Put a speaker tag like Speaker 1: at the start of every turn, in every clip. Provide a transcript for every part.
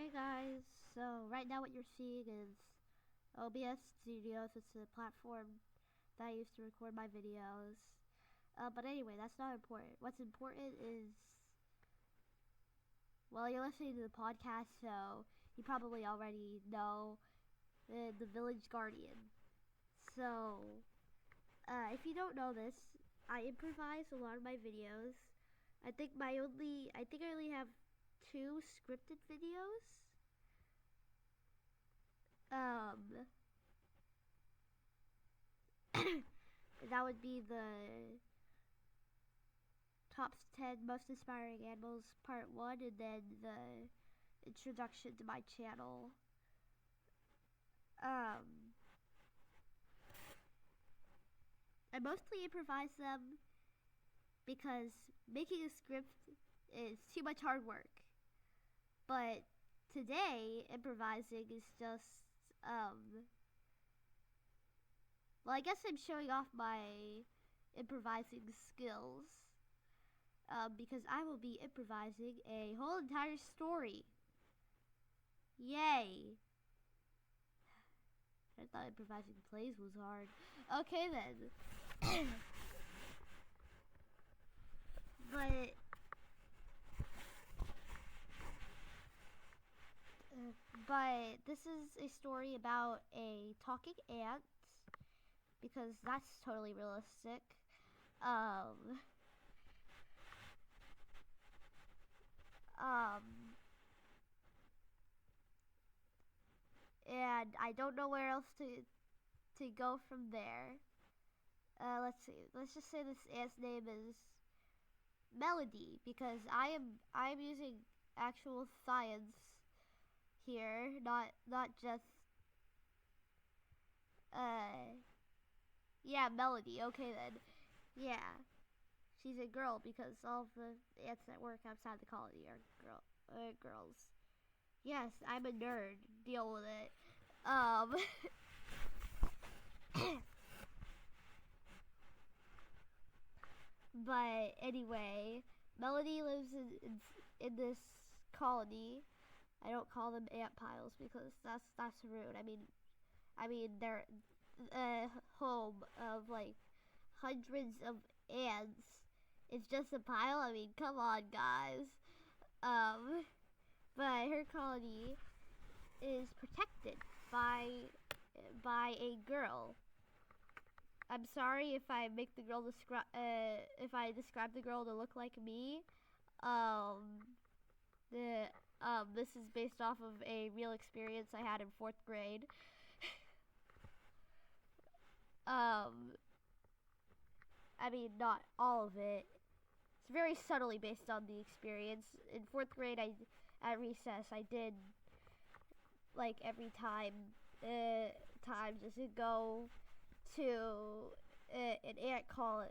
Speaker 1: Hey guys, so right now what you're seeing is OBS Studios. It's a platform that I use to record my videos. But anyway, that's not important. What's important is, well, you're listening to the podcast, so you probably already know the Village Guardian. So, if you don't know this, I improvise a lot of my videos. I think I only have 2 scripted videos. Um, that would be the top 10 most inspiring animals part 1, and then the introduction to my channel. I mostly improvise them because making a script is too much hard work. But today, improvising is just, well, I guess I'm showing off my improvising skills. Because I will be improvising a whole entire story. Yay! I thought improvising plays was hard. Okay then. But this is a story about a talking ant, because that's totally realistic. Um, and I don't know where else to go from there. Let's see. Let's just say this ant's name is Melody, because I'm using actual science here, not just yeah, Melody. Okay then. Yeah. She's a girl because all the ants that work outside the colony are girls. Yes, I'm a nerd. Deal with it. But anyway, Melody lives in this colony. I don't call them ant piles because that's rude. I mean they're a home of like hundreds of ants. It's just a pile. I mean, come on, guys. But her colony is protected by a girl. I'm sorry if I make the girl if I describe the girl to look like me. This is based off of a real experience I had in 4th grade. I mean, not all of it. It's very subtly based on the experience. In 4th grade, at recess, I did, like, every time just to go to an ant colony,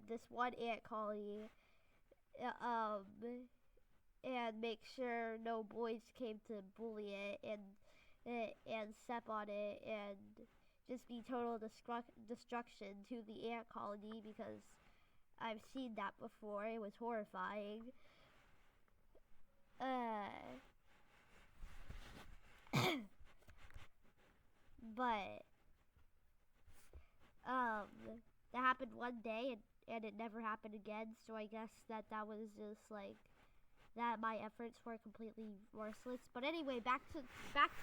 Speaker 1: this one ant colony, and make sure no boys came to bully it and step on it and just be total destruction to the ant colony, because I've seen that before. It was horrifying. But that happened one day, and it never happened again. So I guess that was just like that. My efforts were completely worthless. But anyway, back to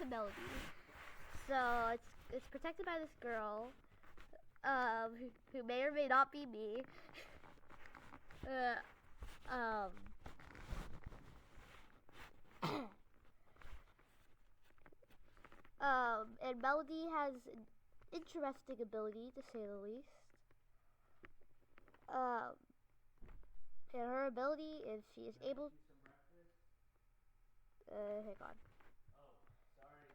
Speaker 1: Melody. So it's protected by this girl, who may or may not be me. And Melody has an interesting ability, to say the least. And her ability is she is able. Hang on.
Speaker 2: Oh, sorry.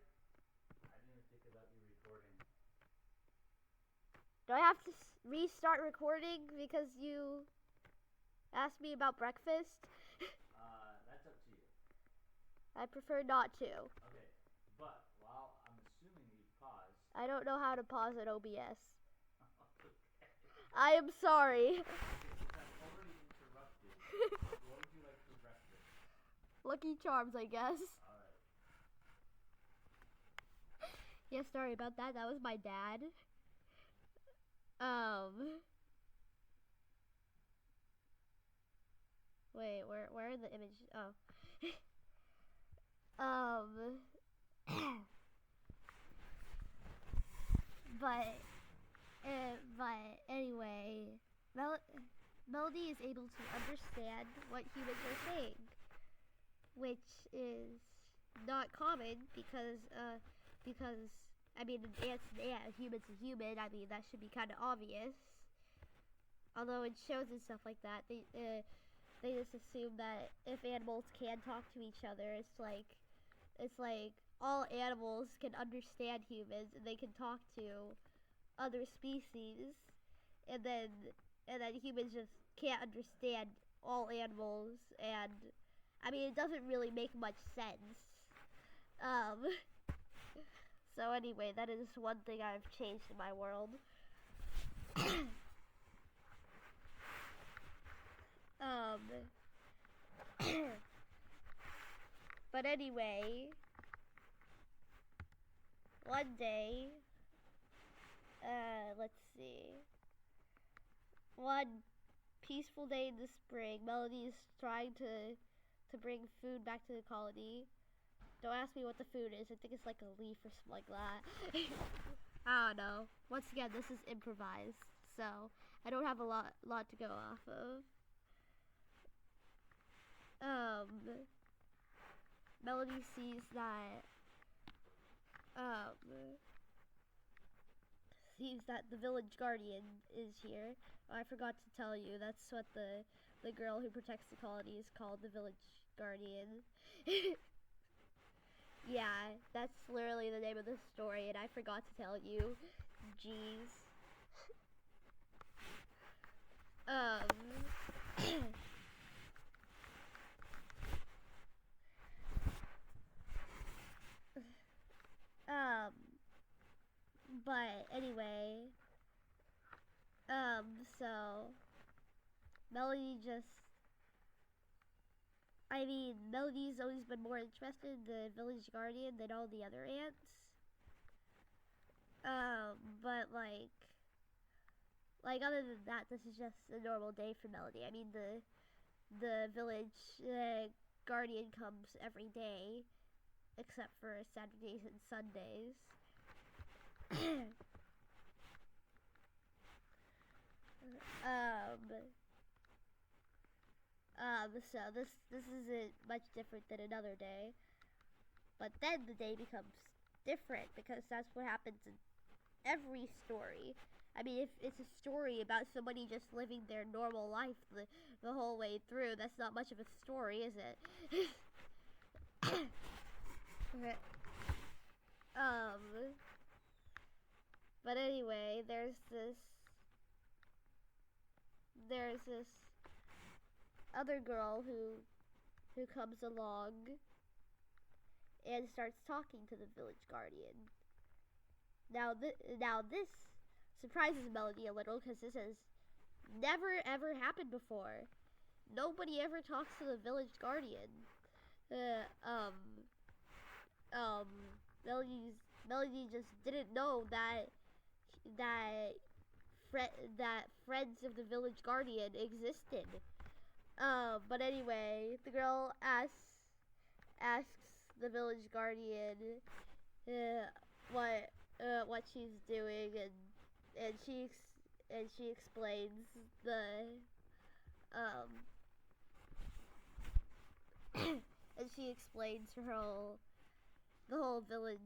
Speaker 2: I didn't even think about you recording.
Speaker 1: Do I have to restart recording because you asked me about breakfast?
Speaker 2: That's up to you.
Speaker 1: I prefer not to.
Speaker 2: Okay, but while I'm assuming you paused.
Speaker 1: I don't know how to pause an OBS.
Speaker 2: Okay.
Speaker 1: I am sorry.
Speaker 2: Since I've already interrupted, what would you like for breakfast?
Speaker 1: Lucky Charms, I guess.
Speaker 2: Alright.
Speaker 1: Yeah, sorry about that. That was my dad. Um, wait, where are the images? Oh. um, but but anyway, Melody is able to understand what humans are saying, which is not common because I mean an ant's an ant, a human's a human. I mean that should be kind of obvious. Although in shows and stuff like that, they just assume that if animals can talk to each other, it's like all animals can understand humans and they can talk to other species, and then humans just can't understand all animals, and I mean it doesn't really make much sense. Um, so anyway, that is one thing I've changed in my world. um, but anyway, one day, let's see. One peaceful day in the spring, Melody is trying to bring food back to the colony. Don't ask me what the food is. I think it's like a leaf or something like that. I don't know. Once again, this is improvised, so I don't have a lot to go off of. Melody sees that the village guardian is here. Oh, I forgot to tell you. That's what the girl who protects the colony is called, the village guardian. Yeah, that's literally the name of the story, and I forgot to tell you. Jeez. um, but anyway, so Melody just, I mean, Melody's always been more interested in the village guardian than all the other ants. But like other than that, this is just a normal day for Melody. I mean, the village guardian comes every day, except for Saturdays and Sundays. So this isn't much different than another day, but then the day becomes different because that's what happens in every story. I mean, if it's a story about somebody just living their normal life the whole way through, that's not much of a story, is it? Okay. But anyway, there's this other girl who comes along and starts talking to the village guardian. Now this surprises Melody a little because this has never ever happened before. Nobody ever talks to the village guardian. Melody just didn't know that friends of the village guardian existed. But anyway, the girl asks the village guardian what she's doing, and she explains and she explains the whole village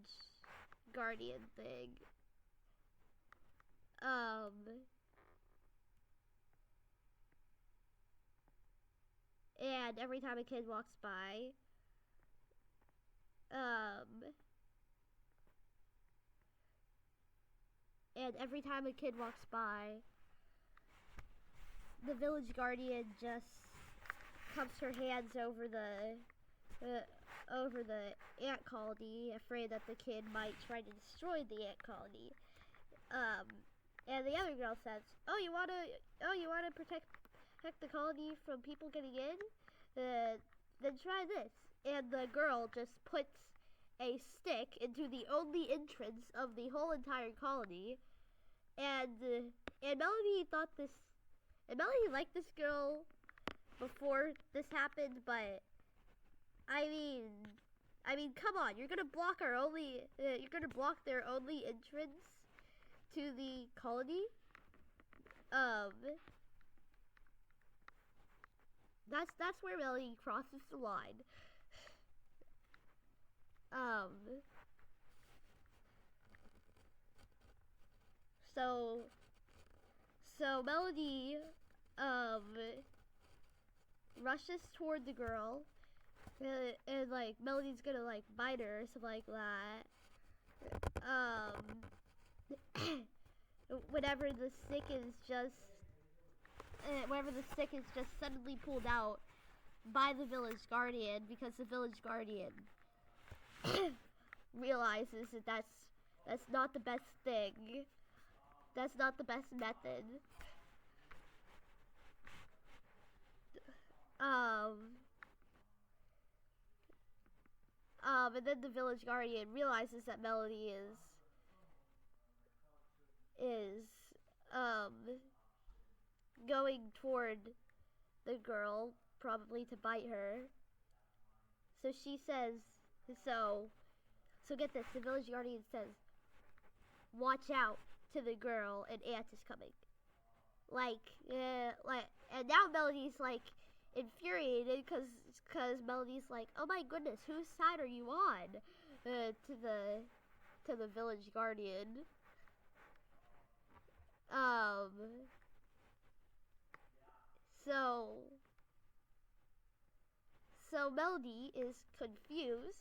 Speaker 1: guardian thing. And every time a kid walks by, the village guardian just cups her hands over the ant colony, afraid that the kid might try to destroy the ant colony. And the other girl says, "Oh, you wanna protect the colony from people getting in? Then try this." And the girl just puts a stick into the only entrance of the whole entire colony, and Melody thought this, and Melody liked this girl before this happened, but I mean, come on, you're gonna block you're gonna block their only entrance to the colony. That's where Melody crosses the line. Um, so Melody, rushes toward the girl, and like Melody's gonna like bite her or something like that. Whenever the stick is just suddenly pulled out by the village guardian, because the village guardian realizes that that's not the best thing. That's not the best method. And then the village guardian realizes that Melody is going toward the girl, probably to bite her. So she says, so get this, the village guardian says, "Watch out," to the girl, "an ant is coming." And now Melody's like infuriated because Melody's like, "Oh my goodness, whose side are you on?" To the village guardian. So Melody is confused.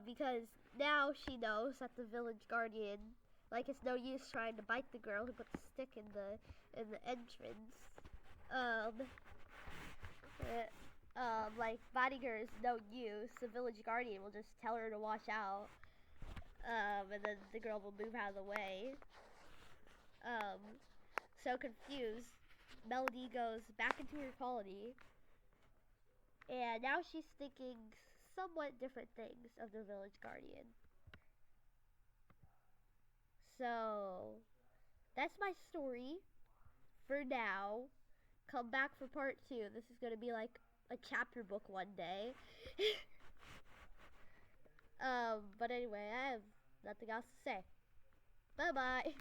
Speaker 1: Because now she knows that the village guardian, like, it's no use trying to bite the girl who put the stick in the entrance. Like, biting her is no use. The village guardian will just tell her to watch out. And then the girl will move out of the way. So confused, Melody goes back into her colony, and now she's thinking somewhat different things of the village guardian. So that's my story for now. Come back for part 2. This is going to be like a chapter book one day. But anyway, I have nothing else to say. Bye bye.